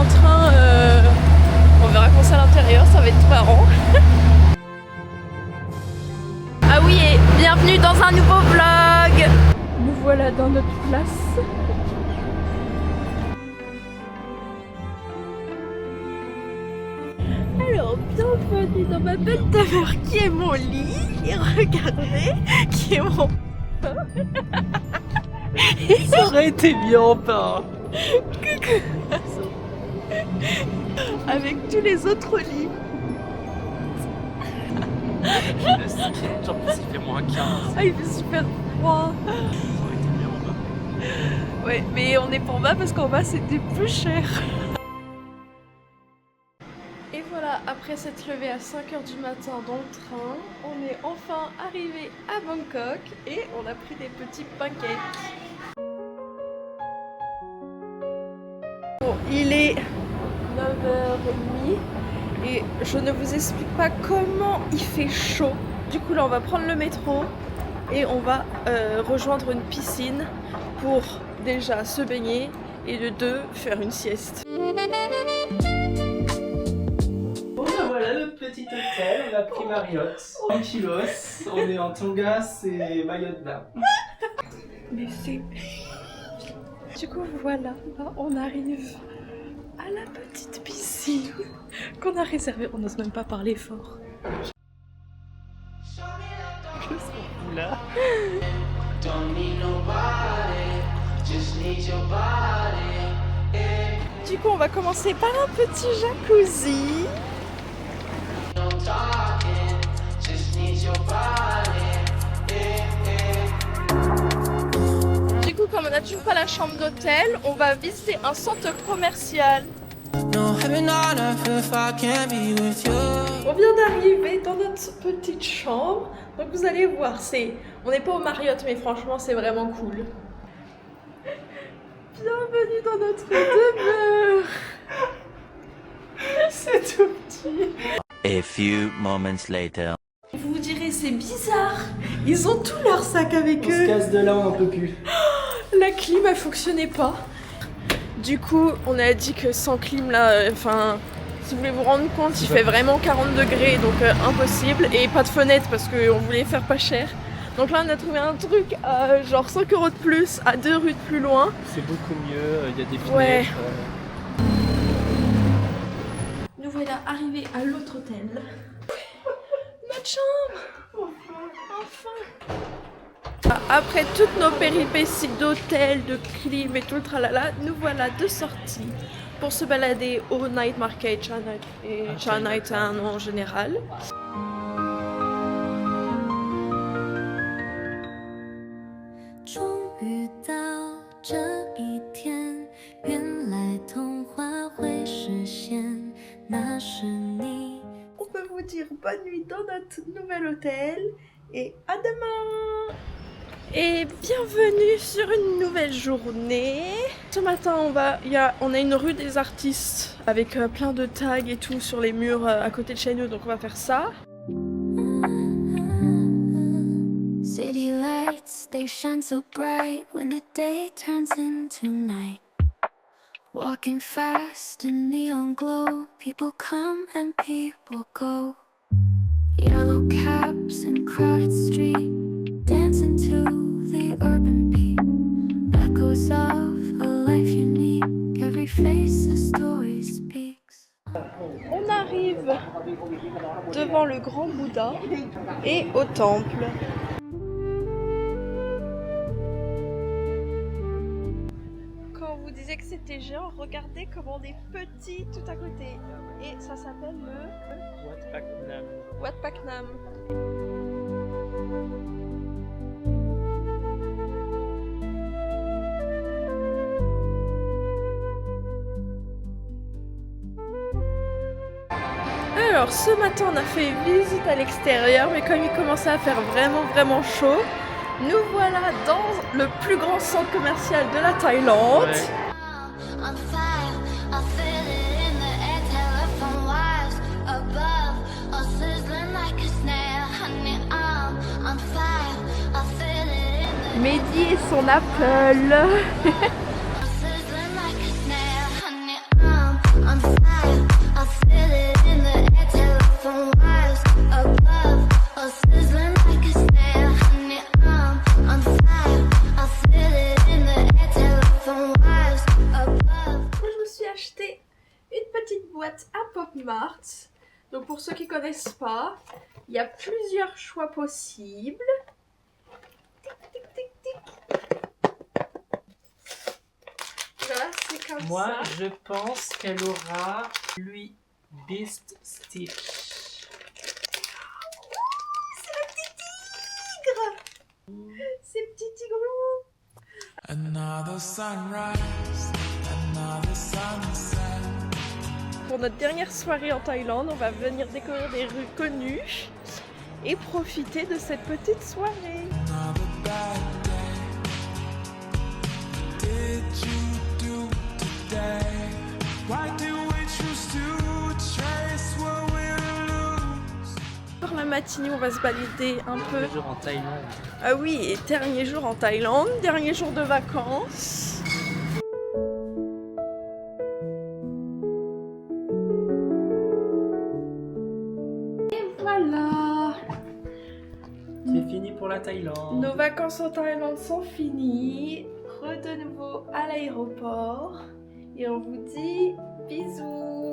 train, on verra comment c'est à l'intérieur, ça va être marrant. Ah oui, et bienvenue dans un nouveau vlog. Nous voilà dans notre place. Alors, bienvenue dans ma belle demeure qui est mon lit. Et regardez, qui est mon... Ça aurait été bien, pas. Avec tous les autres lits. Le ski, genre il fait moins 15. Ah, il fait super froid. Ça aurait été bien en bas. Ouais, mais on est pour bas parce qu'en bas c'était plus cher. Et voilà, après s'être levé à 5h du matin dans le train, on est enfin arrivé à Bangkok et on a pris des petits pancakes. Bon, il est 9h30 et je ne vous explique pas comment il fait chaud. Du coup là on va prendre le métro et on va rejoindre une piscine pour déjà se baigner et de deux faire une sieste. Bon ben voilà notre petit hôtel, on a pris Marriott, Tranquilos, on est en Tongass et Mayotte d'Arc. Mais c'est... Du coup voilà, là on arrive à la petite piscine qu'on a réservée. On n'ose même pas parler fort. Là. Du coup on va commencer par un petit jacuzzi. Du coup comme on n'a toujours pas la chambre d'hôtel, on va visiter un centre commercial. On vient d'arriver dans notre petite chambre. Donc vous allez voir, on n'est pas au Marriott mais franchement c'est vraiment cool. Bienvenue dans notre demeure. C'est tout petit. A few moments later. Vous vous direz c'est bizarre, ils ont tous leurs sacs avec On se eux. casse de là, on en peut plus. La clim elle fonctionnait pas. Du coup on a dit que sans clim là, si vous voulez vous rendre compte, il fait vraiment 40 degrés donc impossible. Et pas de fenêtre parce qu'on voulait faire pas cher. Donc là on a trouvé un truc à genre 5 € de plus à 2 rues de plus loin. C'est beaucoup mieux, il y a des fenêtres. Ouais. Nous voilà arrivés à l'autre hôtel. Notre chambre. Enfin. Après toutes nos péripéties d'hôtel, de clim et tout le tralala, nous voilà de sortie pour se balader au Night Market et Chinatown en général. On peut vous dire bonne nuit dans notre nouvel hôtel et à demain. Et bienvenue sur une nouvelle journée. Ce matin on a une rue des artistes avec plein de tags et tout sur les murs à côté de chez nous, donc on va faire ça. City lights, they shine so bright when the day turns into night. Walking fast in neon glow, people come and people go. Yellow cabs and crowded street, dancing to the urban beat. Echoes of a life unique, every face a story speaks. On arrive devant le grand Bouddha et au temple. Quand on vous disait que c'était géant, regardez comment on est petit tout à côté. Et ça s'appelle le Wat Phak Nam. Wat Phak Nam. Alors ce matin on a fait visite à l'extérieur, mais comme il commençait à faire vraiment chaud, nous voilà dans le plus grand centre commercial de la Thaïlande. Ouais. Mehdi et son Apple. boîte à Pop Mart. Donc pour ceux qui connaissent pas, il y a plusieurs choix possibles. Tic, tic, tic, tic. Voilà, c'est comme Moi, ça. je pense qu'elle aura lui Beast Stitch. C'est le petit tigre. C'est petit tigrou. Another sunrise, another sunset. Pour notre dernière soirée en Thaïlande, on va venir découvrir des rues connues et profiter de cette petite soirée. Another bad day. Did you do today? Why do we choose to chase what we lose? Pour la matinée, on va se balader un peu. Le jour en Thaïlande. Ah oui, et dernier jour en Thaïlande, dernier jour de vacances. Et voilà, C'est fini pour la Thaïlande. nos vacances en Thaïlande sont finies. De nouveau à l'aéroport et on vous dit bisous.